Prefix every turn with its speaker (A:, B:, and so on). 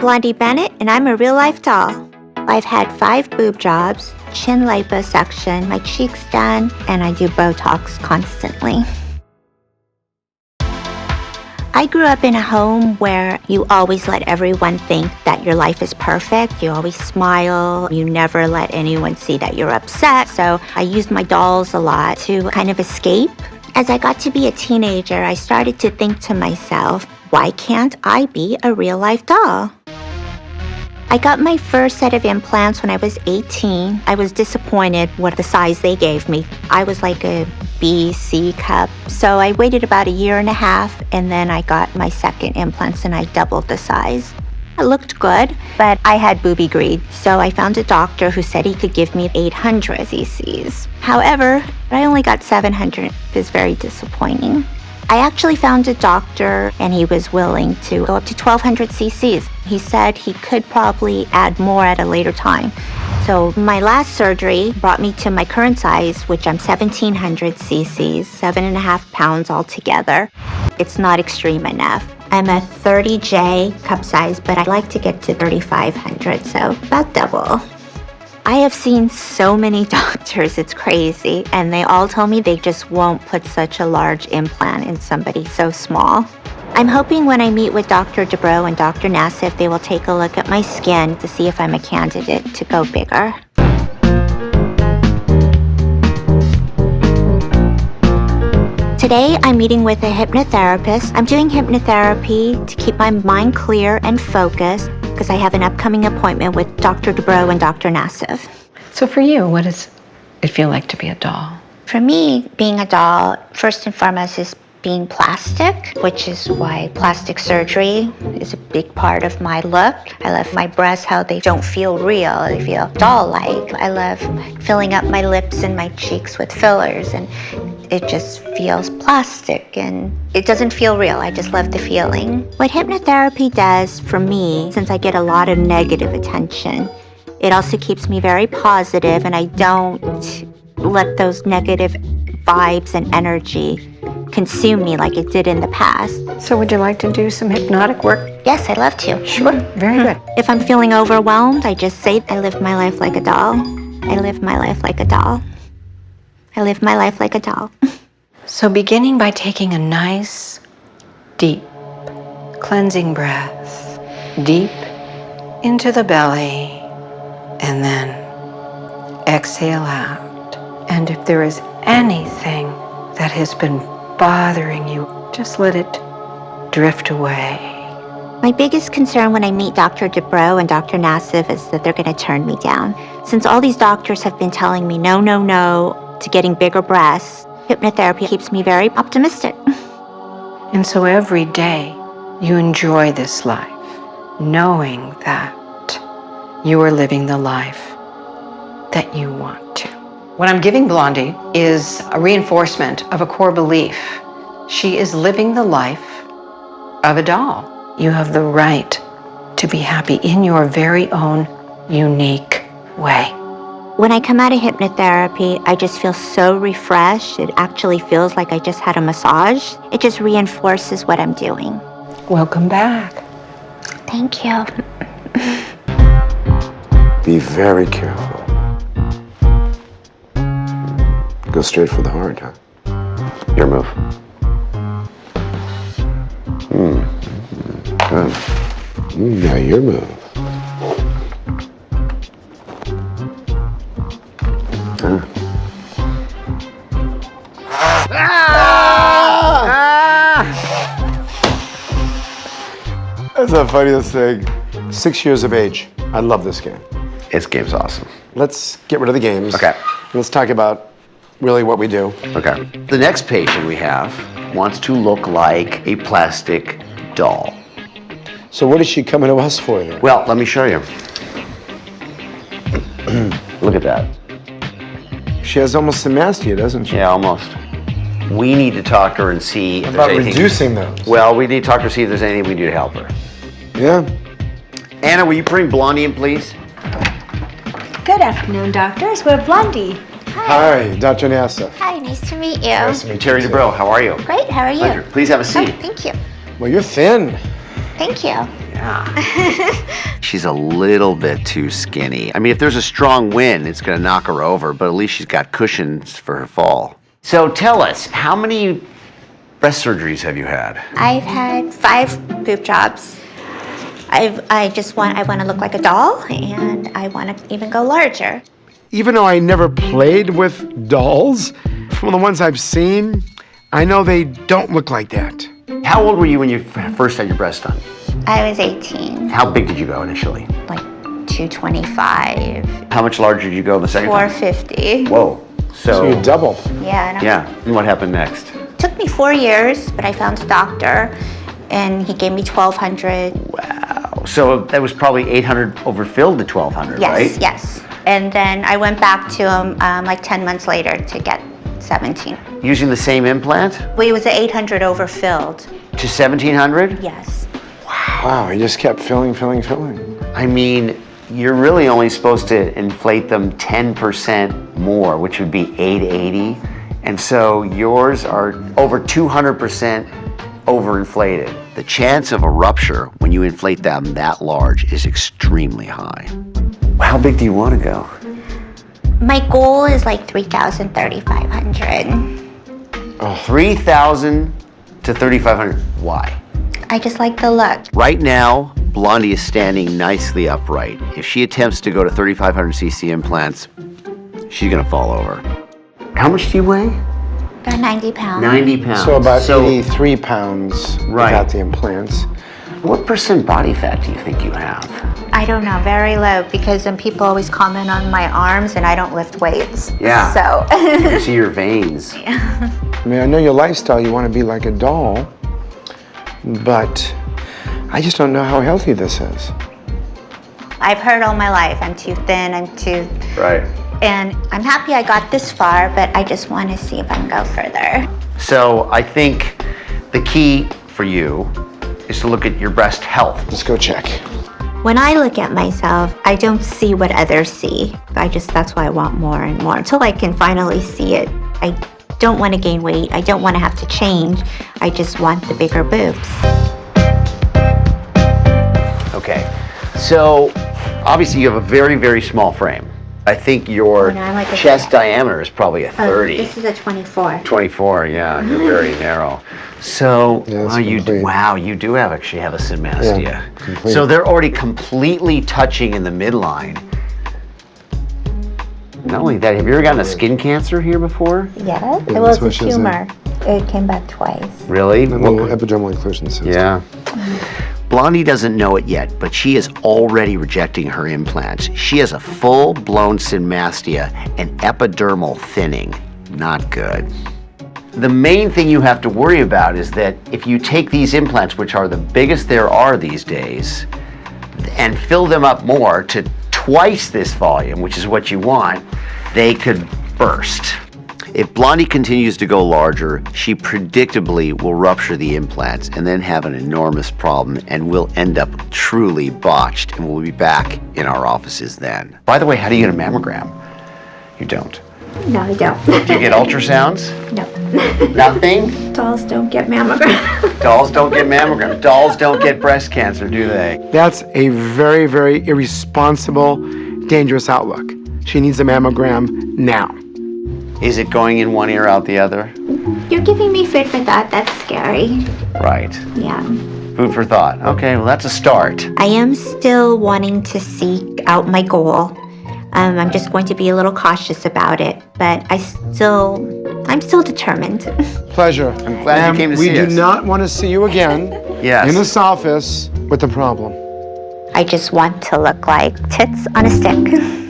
A: Blondie Bennett, and I'm a real-life doll. I've had 5 boob jobs, chin liposuction, my cheeks done, and I do Botox constantly. I grew up in a home where you always let everyone think that your life is perfect. You always smile. You never let anyone see that you're upset. So I used my dolls a lot to kind of escape. As I got to be a teenager, I started to think to myself, why can't I be a real-life doll? I got my first set of implants when I was 18. I was disappointed with the size they gave me. I was like a B, C cup. So I waited about 1.5 years, and then I got my second implants and I doubled the size. It looked good, but I had booby greed. So I found a doctor who said he could give me 800 cc's. However, I only got 700. It was very disappointing. I actually found a doctor and he was willing to go up to 1,200 cc's. He said he could probably add more at a later time. So my last surgery brought me to my current size, which I'm 1,700 cc's, 7.5 pounds altogether. It's not extreme enough. I'm a 30J cup size, but I'd like to get to 3,500, so about double. I have seen so many doctors, it's crazy, and they all tell me they just won't put such a large implant in somebody so small. I'm hoping when I meet with Dr. Dubrow and Dr. Nassif, they will take a look at my skin to see if I'm a candidate to go bigger. Today, I'm meeting with a hypnotherapist. I'm doing hypnotherapy to keep my mind clear and focused because I have an upcoming appointment with Dr. Dubrow and Dr. Nassif.
B: So for you, what does it feel like to be a doll?
A: For me, being a doll, first and foremost, is being plastic, which is why plastic surgery is a big part of my look. I love my breasts, how they don't feel real, they feel doll-like. I love filling up my lips and my cheeks with fillers, and it just feels plastic and it doesn't feel real. I just love the feeling. What hypnotherapy does for me, since I get a lot of negative attention, it also keeps me very positive and I don't let those negative vibes and energy consume me like it did in the past.
B: So would you like to do some hypnotic work?
A: Yes, I'd love to.
B: Sure, very good.
A: If I'm feeling overwhelmed, I just say, I live my life like a doll. I live my life like a doll. I live my life like a doll.
B: So beginning by taking a nice, deep, cleansing breath, deep into the belly, and then exhale out. And if there is anything that has been bothering you, just let it drift away.
A: My biggest concern when I meet Dr. Dubrow and Dr. Nassif is that they're going to turn me down. Since all these doctors have been telling me no, no, no to getting bigger breasts, hypnotherapy keeps me very optimistic.
B: And so every day you enjoy this life, knowing that you are living the life that you want to. What I'm giving Blondie is a reinforcement of a core belief. She is living the life of a doll. You have the right to be happy in your very own unique way.
A: When I come out of hypnotherapy, I just feel so refreshed. It actually feels like I just had a massage. It just reinforces what I'm doing.
B: Welcome back.
A: Thank you.
C: Be very careful. Go straight for the heart, huh? Your move. Good. Now your move. That's the funniest thing. 6 years of age. I love this game.
D: This game's awesome.
C: Let's get rid of the games.
D: Okay.
C: Let's talk about really what we do.
D: Okay. The next patient we have wants to look like a plastic doll.
C: So what is she coming to us for then?
D: Well, let me show you. Look at that.
C: She has almost symastia, doesn't she?
D: Yeah, almost. We need to talk to her and see if
C: About
D: there's anything.
C: reducing those.
D: Well, we need to talk to her, see if there's anything we can do to help her.
C: Yeah.
D: Anna, will you bring Blondie in, please?
E: Good afternoon, doctors. We're Blondie.
C: Hi, Dr. Nassif.
A: Hi, nice to meet you.
C: Nice to meet you.
D: Terry Dubrow, how are you?
A: Great, how are you?
D: Pleasure. Please have a seat.
A: Oh, thank you.
C: Well, you're thin.
A: Thank you.
D: Yeah. She's a little bit too skinny. I mean, if there's a strong wind, it's going to knock her over, but at least she's got cushions for her fall. So tell us, how many breast surgeries have you had?
A: I've had 5 boob jobs. I want to look like a doll, and I want to even go larger.
C: Even though I never played with dolls, from the ones I've seen, I know they don't look like that.
D: How old were you when you first had your breast done?
A: I was 18,
D: How big did you go initially?
A: like 225,
D: How much larger did you go the second time?
A: 450.
D: Whoa.
C: So you doubled.
A: Yeah.
D: Yeah. And what happened next?
A: It took me 4 years, but I found a doctor, and he gave me 1,200.
D: Wow. So that was probably 800 overfilled to 1,200,
A: Yes,
D: right?
A: yes. And then I went back to him like 10 months later to get 17.
D: Using the same implant
A: Well, it was 800 overfilled.
D: to 1,700?
A: Yes.
C: Wow, he just kept filling.
D: I mean, you're really only supposed to inflate them 10% more, which would be 880. And so yours are over 200% overinflated. The chance of a rupture when you inflate them that large is extremely high. How big do you want to go?
A: My goal is like 3,000, 3,500.
D: 3,000 to 3,500. Why?
A: I just like the look.
D: Right now, Blondie is standing nicely upright. If she attempts to go to 3,500 cc implants, she's gonna fall over. How much do you weigh?
A: About 90 pounds.
D: 90 pounds.
C: So about 83 pounds
D: Right.
C: without the implants.
D: What percent body fat do you think you have?
A: I don't know, very low, because people always comment on my arms and I don't lift weights.
D: Yeah.
A: So.
D: You can see your veins.
C: I mean, I know your lifestyle, you want to be like a doll, but I just don't know how healthy this is.
A: I've heard all my life, I'm too thin,
D: Right.
A: and I'm happy I got this far, but I just want to see if I can go further.
D: So I think the key for you is to look at your breast health.
C: Let's go check.
A: When I look at myself, I don't see what others see. That's why I want more and more until I can finally see it. I don't want to gain weight. I don't want to have to change. I just want the bigger boobs.
D: Okay. So obviously you have a very, very small frame. I think your
A: Oh, no, I like a
D: chest
A: big-
D: diameter is probably a 30.
A: This is a 24.
D: 24, yeah, you're very narrow. So,
C: Yeah, it's
D: wow,
C: complete.
D: you do actually have a symastia.
C: Yeah, complete.
D: So they're already completely touching in the midline. Not only that, have you ever gotten a skin cancer here before?
A: Yeah, it
C: that's
A: was a
C: what she was in.
A: tumor. It came back twice.
D: Really?
C: A
D: What-
C: little epidermal inclusion system.
D: yeah. Blondie doesn't know it yet, but she is already rejecting her implants. She has a full-blown symastia and epidermal thinning. Not good. The main thing you have to worry about is that if you take these implants, which are the biggest there are these days, and fill them up more to twice this volume, which is what you want, they could burst. If Blondie continues to go larger, she predictably will rupture the implants and then have an enormous problem and will end up truly botched, and we'll be back in our offices then. By the way, how do you get a mammogram? You don't.
A: No, I don't.
D: Do you get ultrasounds?
A: No.
D: Nothing?
A: Dolls don't get mammograms.
D: Dolls don't get mammograms. Dolls don't get breast cancer, do they?
C: That's a very, very irresponsible, dangerous outlook. She needs a mammogram now.
D: Is it going in one ear, out the other?
A: You're giving me fit for thought. That's scary.
D: Right.
A: Yeah.
D: Food for thought. Okay, well, that's a start.
A: I am still wanting to seek out my goal. I'm just going to be a little cautious about it, but I'm still determined.
C: Pleasure.
D: I'm glad you came to
C: we
D: see us.
C: do not want to see you again
D: Yes.
C: in this office with a problem.
A: I just want to look like tits on a stick.